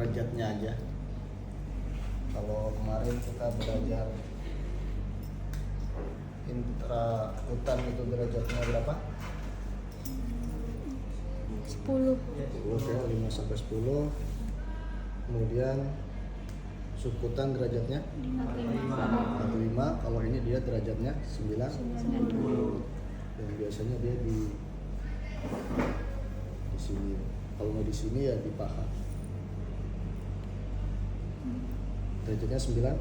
derajatnya aja. Kalau kemarin kita belajar intrakutan itu derajatnya berapa? 10. 5 sampai 10. Kemudian subkutan derajatnya 45. Kalau ini dia derajatnya 90. Dan biasanya dia di sini. Kalau mau di sini ya di paha. Derajatnya 90.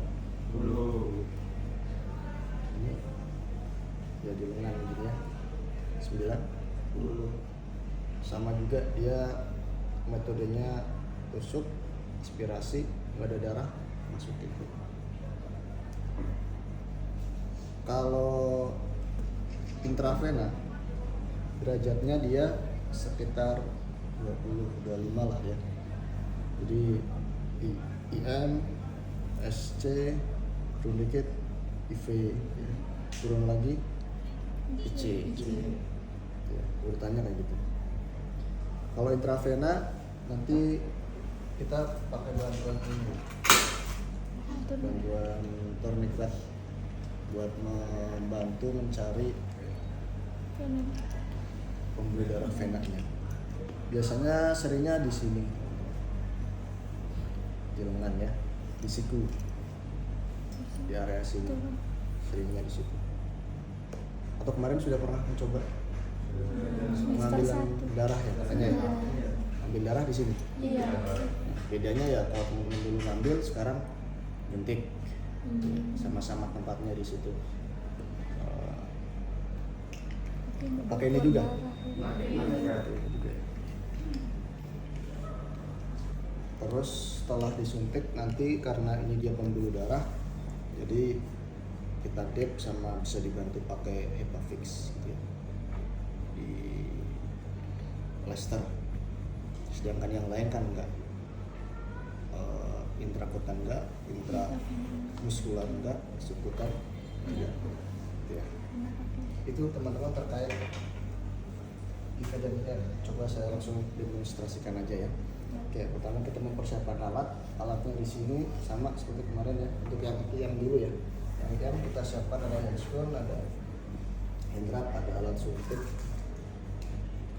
Ini ya di lengan gitu ya. 90. Sama juga dia metodenya tusuk, aspirasi, nggak ada darah masuk itu. Kalau intravena derajatnya dia sekitar 20-25 lah ya. Jadi IM, SC, turun dikit, IV, turun lagi, IC. Ya, urutannya kayak gitu. Kalau intravena nanti kita pakai bantuan ini, bantuan tourniquet buat membantu mencari pembuluh darah venanya. Biasanya seringnya di sini, di lengan ya, di siku, di area sini, seringnya di situ. Atau kemarin sudah pernah mencoba pengambilan darah ya katanya ya? Ambil darah di sini. Iya. Bedanya ya kalau teman-teman dulu ngambil, sekarang jentik. Sama-sama tempatnya di situ. Pakai ini juga. Terus setelah disuntik nanti karena ini dia pembuluh darah, jadi kita dep sama bisa dibantu pakai Hepafix gitu ya. Di plester. Sedangkan yang lain kan enggak, intrakutan enggak, intramuskular enggak, subkutan enggak. Ya. Itu teman-teman terkait IK dan IR. Coba saya langsung demonstrasikan aja ya. Oke, pertama kita mempersiapkan alatnya di sini sama seperti kemarin ya. Untuk yang dulu ya. Yang kita siapkan ada handscone, ada handwrap, ada alat suntik,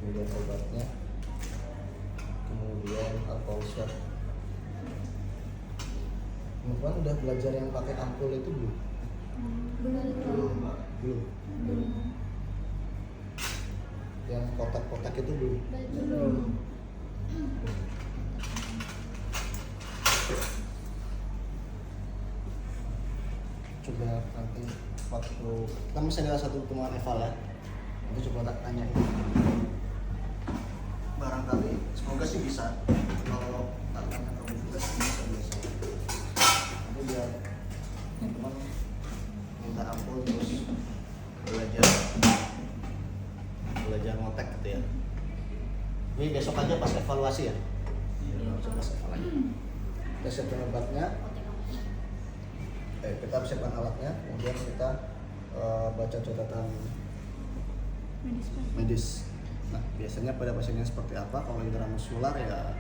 kemudian obatnya, kemudian alkohol swab. Teman-teman udah belajar yang pakai ampul itu belum? Belum. Yang kotak-kotak itu belum. Coba nanti waktu kita masih ada satu pertemuan eval ya, nanti coba tanya barangkali, semoga sih bisa. Kalau tantangan kamu juga bisa nanti biar teman minta ampun terus belajar ngotek gitu ya. Ini besok aja pas evaluasi ya. Besok pas evaluasi kita siapkan obatnya, kita siapkan alatnya, kemudian kita baca catatan medis. Nah, biasanya pada pasien yang seperti apa? Kalau intramuskular ya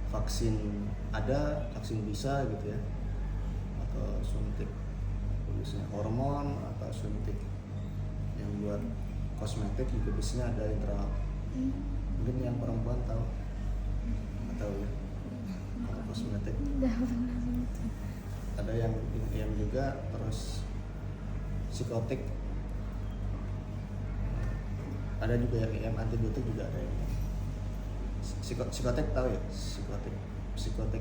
vaksin ada, vaksin bisa gitu ya, atau suntik biasanya hormon, atau suntik yang buat kosmetik juga biasanya ada intra. Mungkin yang perempuan tahu, nggak tahu ya, kalau kosmetik ada yang juga, terus psikotik ada juga, yang antibiotik juga ada yang psikotik tahu ya, psikotik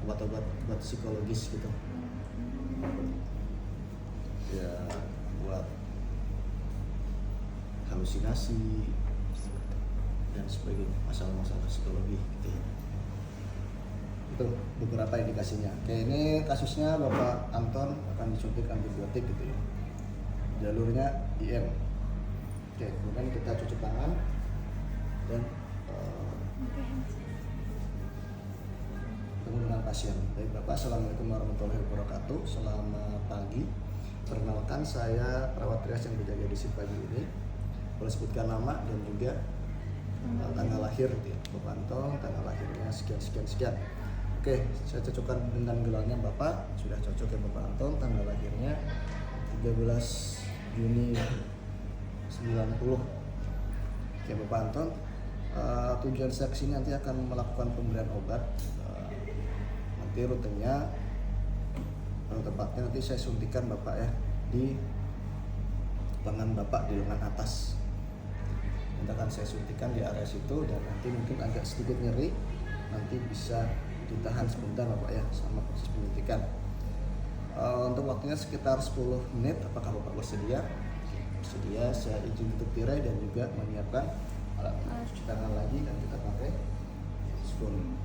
obat-obat buat psikologis gitu ya, buat halusinasi dan sebagainya, masalah-masalah psikologi gitu ya. Itu beberapa indikasinya. Oke, ini kasusnya Bapak Anton akan disuntik antibiotik gitu ya, jalurnya IM. Oke, kemudian kita cuci tangan dan ketemu dengan pasien. Baik Bapak, Assalamualaikum warahmatullahi wabarakatuh. Selamat pagi. Perkenalkan, saya perawat trias yang berjaga di shift pagi ini. Boleh sebutkan nama dan juga tanggal lahir gitu ya. Bapak Anton tanggal lahirnya sekian sekian sekian. Oke, saya cocokkan dengan gelarnya Bapak. Sudah cocok ya Bapak Anton, tanggal lahirnya 13 Juni 90. Oke Bapak Anton, tujuan saya kesini nanti akan melakukan pemberian obat. Nanti rutenya, tepatnya nanti saya suntikan Bapak ya di lengan Bapak, di lengan atas. Nanti akan saya suntikan di area situ, dan nanti mungkin agak sedikit nyeri, nanti bisa ditahan sebentar Bapak ya sama proses penyuntikan. Untuk waktunya sekitar 10 menit. Apakah Bapak bersedia? Bersedia, saya izin tutup tirai dan juga menyiapkan alat cuci tangan lagi, dan kita pakai spoon.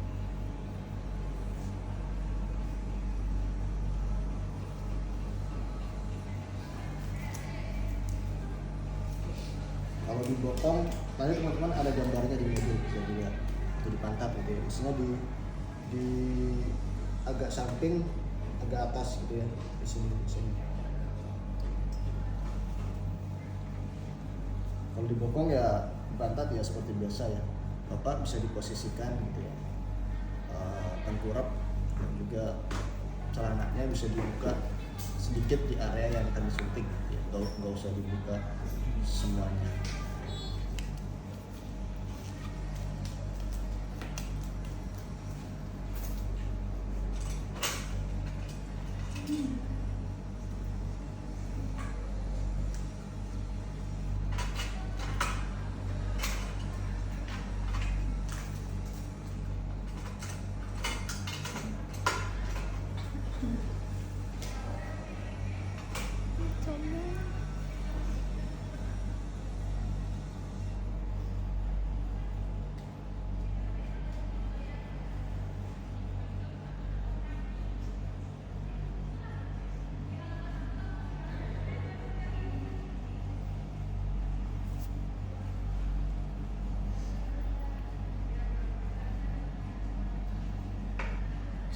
Kalau dibotong, tadi teman-teman ada gambarnya di mobil, bisa dilihat itu dipantap gitu ya. Isinya di agak samping, agak atas gitu ya, di sini. Kalau dibokong ya pantat ya seperti biasa ya, Bapak bisa diposisikan gitu ya, tengkurap dan juga celananya bisa dibuka sedikit di area yang akan disuntik ya, nggak usah dibuka semuanya.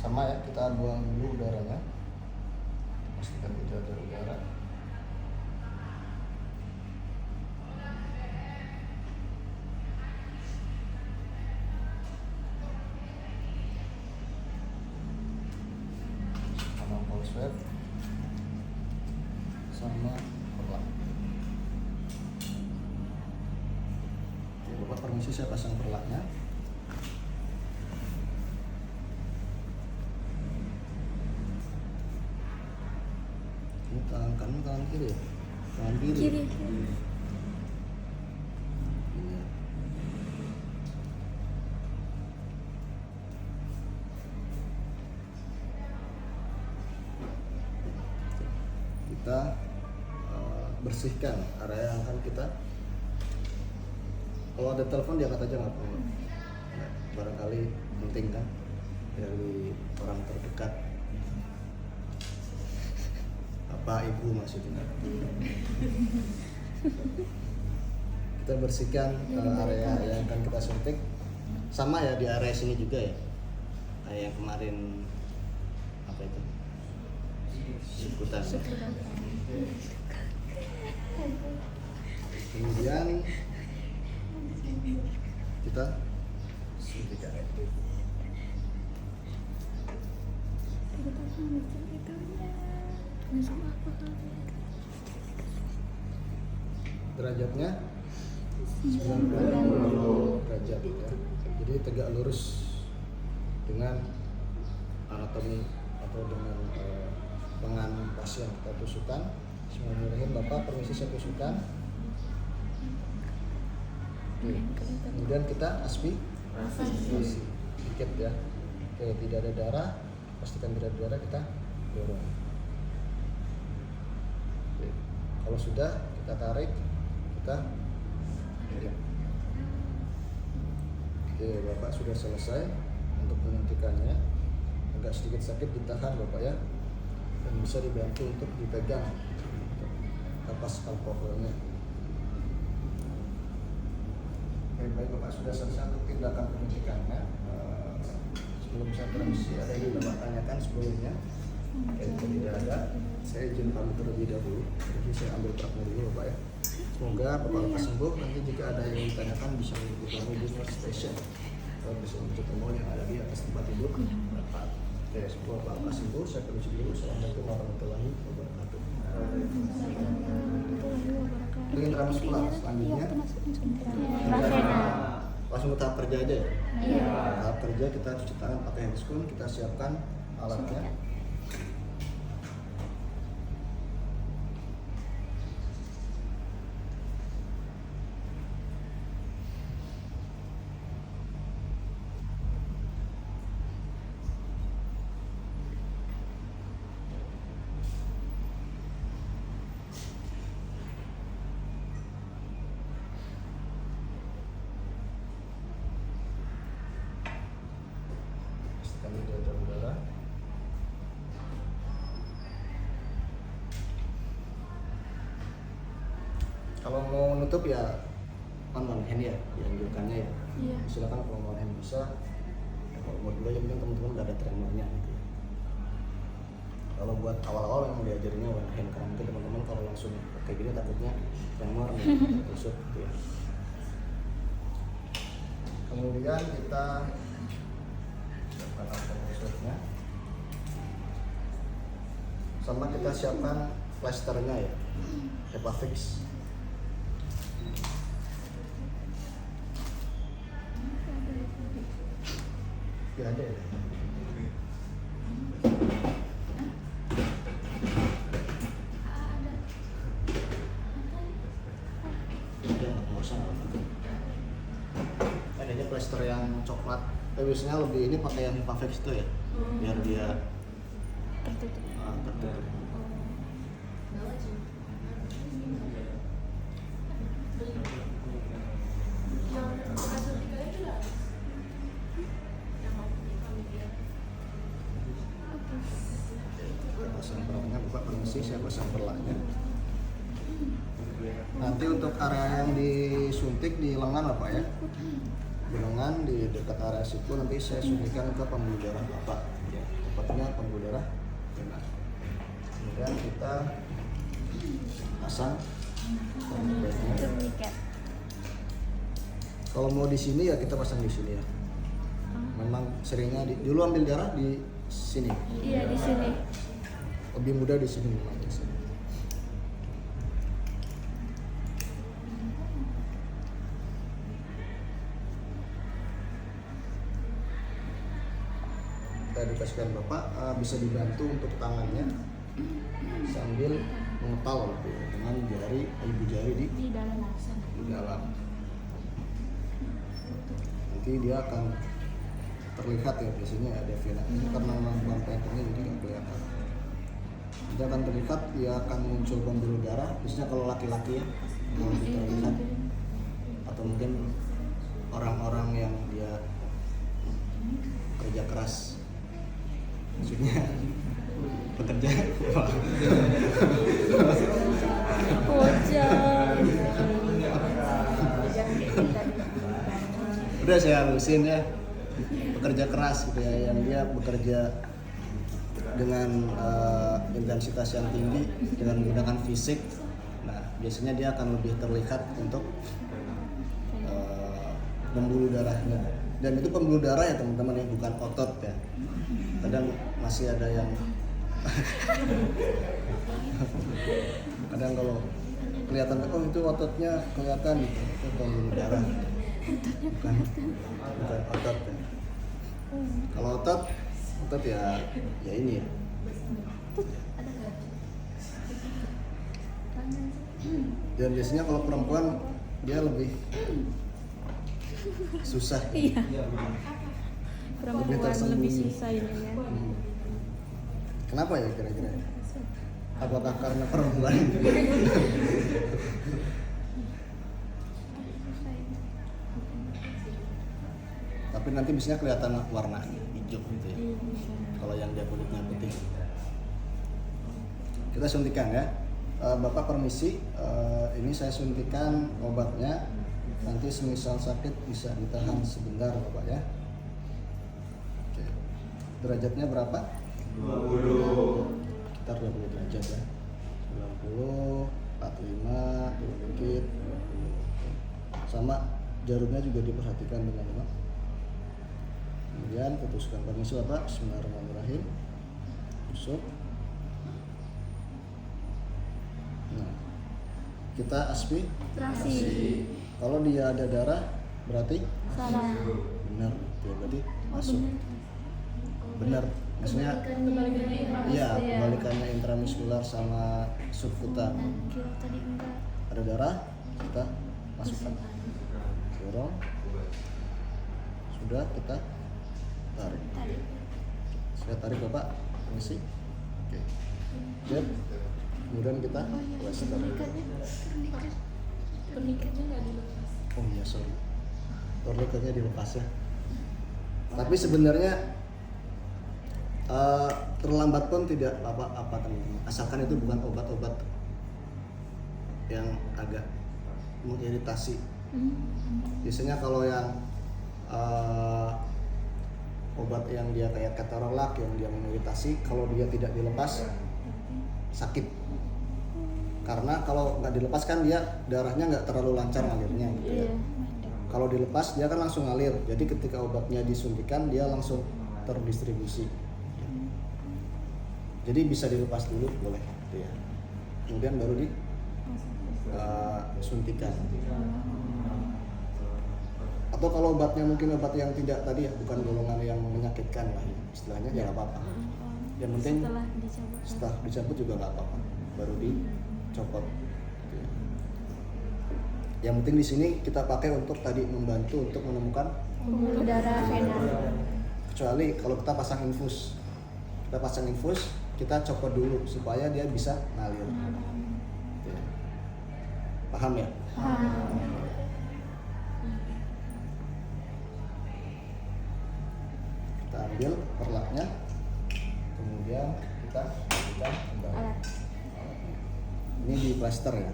Sama ya, kita buang dulu udaranya, pastikan tidak ada udara. Sama polswab, sama perlak. Oke, Bapak permisi, saya pasang perlaknya. Tangan kanan, tangan kiri ya? Tangan kiri. Kiri. Iya. Kita bersihkan area yang akan kita. Kalau ada telepon diangkat aja nggak apa-apa. Nah, barangkali penting kan dari orang terdekat. Bapak Ibu maksudnya. Kita bersihkan area yang akan kita suntik. Sama ya di area sini juga ya, kayak yang kemarin apa itu, sikutan. Kemudian kita suntikan. Derajatnya 90 derajat ya. Jadi tegak lurus dengan anatomi atau dengan lengan pasien kita tusukan. Bismillahirrahmanirrahim. Bapak permisi saya tusukan. Kemudian kita aspirasi sedikit ya. Oke, tidak ada darah, pastikan tidak ada darah, kita dorong. Oke. Kalau sudah kita tarik, kita kirim. Oke, Bapak sudah selesai untuk penyuntikannya. Agak sedikit sakit, ditahan Bapak ya, dan bisa dibantu untuk dipegang kapas alkoholnya. Oke, baik Bapak sudah selesai untuk tindakan penyuntikannya. Sebelum saya permisi, ada yang Bapak tanyakan sebelumnya? Kalau tidak ada, saya izin pamit terlebih dahulu. Jadi saya ambil praknya dulu Bapak ya. Semoga Bapak lekas sembuh. Nanti jika ada yang ditanyakan bisa menghubungi Nurse Station atau bisa ketemu yang ada di atas tempat tidur. Oke, semoga Bapak lekas sembuh. Saya permisi dulu. Assalamualaikum warahmatullahi wabarakatuh. Untuk intramuskular selanjutnya langsung ke tahap kerja aja ya? Iya. Tahap kerja kita cuci tangan pakai handscoon, kita siapkan alatnya. Pastikan tidak ada udara. Kalau mau nutup ya one hand ya, dianjurkannya ya. Iya. Silakan kalau mau hand bisa. Kalau mau dulu yang penting teman-teman nggak ada tremornya gitu ya. Kalau buat awal-awal memang diajarinnya one hand, karena mungkin teman-teman kalau langsung kayak gini takutnya tremor tusuk gitu ya. Kemudian kita siapkan alat pengusutnya. Sama kita siapkan plasternya ya, Hepafix. Ya ada ya. Adanya plaster yang coklat. Biasanya lebih ini pakai yang Hepafix itu ya, biar dia Tertutup. tertutup. Pasang perlaknya, Bapak permisi, saya pasang perlaknya. Nanti untuk area yang disuntik di lengan Bapak ya, di lengan di dekat area siku nanti saya suntikan ke pembuluh darah Bapak ya, tepatnya pembuluh darah. Kemudian kita pasang tourniquetnya. Tourniquet. Kalau mau di sini ya kita pasang di sini ya. Memang seringnya dulu ambil darah di sini. Iya, di sini. Lebih mudah di sini memang di sini. Kita edukasikan Bapak bisa dibantu untuk tangannya sambil mengepal gitu ya, dengan jari ibu jari Di dalam. di dalam. Nanti dia akan terlihat ya, biasanya ada vena ini karena memang bukan patternnya jadi nggak kelihatan. Dia akan terlihat, dia akan muncul pembuluh darah. Biasanya kalau laki-laki ya, kalau kita lihat, atau mungkin orang-orang yang dia kerja keras, maksudnya bekerja. Pojok. Udah saya halusin ya, bekerja keras gitu ya, yang dia bekerja dengan intensitas yang tinggi dengan menggunakan fisik. Nah biasanya dia akan lebih terlihat untuk pembuluh darahnya, dan itu pembuluh darah ya teman-teman ya, bukan otot ya. Kadang masih ada yang kadang kalau kelihatan oh itu ototnya kelihatan gitu, itu pembuluh darah, bukan otot ya. Kalau otot ya ini ya. Dan biasanya kalau perempuan dia lebih susah. Iya. Perempuan tersembunyi. lebih susah ini ya. Kenapa ya kira-kira? Apakah karena perempuan? Tapi nanti biasanya kelihatan warnanya hijau gitu ya. Kalau yang dia kulitnya putih. Kita suntikan ya. Bapak permisi, ini saya suntikan obatnya. Nanti semisal sakit bisa ditahan sebentar Bapak ya. Oke. Derajatnya berapa? 20. Kita 20 derajat ya. 90. 45 turun dikit. Sama jarumnya juga diperhatikan teman-teman. Kemudian putuskan permisi Bapak. Bismillahirrahmanirrahim. Tusuk. Nah, kita aspirasi. Kalau dia ada darah berarti Salah. benar, ya berarti masuk. Benar, maksudnya iya kebalikannya intramuskular sama subkutan. Kira tadi enggak. Ada darah, kita masukkan. Dorong. Sudah, kita tarik. Saya tarik Bapak, permisi. Oke. Siap. Kemudian kita plaster. Pernikahnya nggak dilepas. Oh iya, sorry. Torniketnya dilepas ya. Tapi sebenarnya terlambat pun tidak apa-apa teman-teman. Asalkan itu bukan obat-obat yang agak mengiritasi. Biasanya kalau yang obat yang dia kayak ketorolak yang dia mengiritasi, kalau dia tidak dilepas sakit. Karena kalau nggak dilepas kan dia darahnya nggak terlalu lancar ngalirnya gitu ya. Kalau dilepas dia kan langsung ngalir. Jadi ketika obatnya disuntikan dia langsung terdistribusi. Jadi bisa dilepas dulu boleh gitu ya. Kemudian baru disuntikan. Atau kalau obatnya mungkin obat yang tidak tadi ya, bukan golongan yang menyakitkan lah ya, istilahnya ya nggak apa-apa. Yang penting setelah dicabut juga nggak apa-apa, baru dicopot. Gitu ya. Yang penting di sini kita pakai untuk tadi membantu untuk menemukan Pembuluh darah vena. Kecuali kalau kita pasang infus, kita copot dulu supaya dia bisa ngalir. Gitu ya. Paham ya? Kita ambil perlaknya, kemudian kita kembali. Alat. Ini di plaster ya.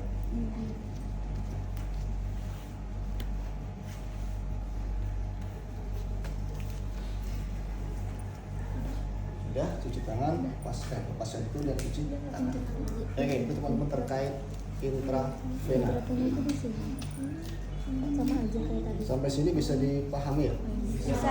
Sudah cuci tangan, pasien itu dia cuci tangan. Oke, itu teman-teman terkait intravena. Sama aja kayak tadi. Sampai sini bisa dipahami ya? Bisa.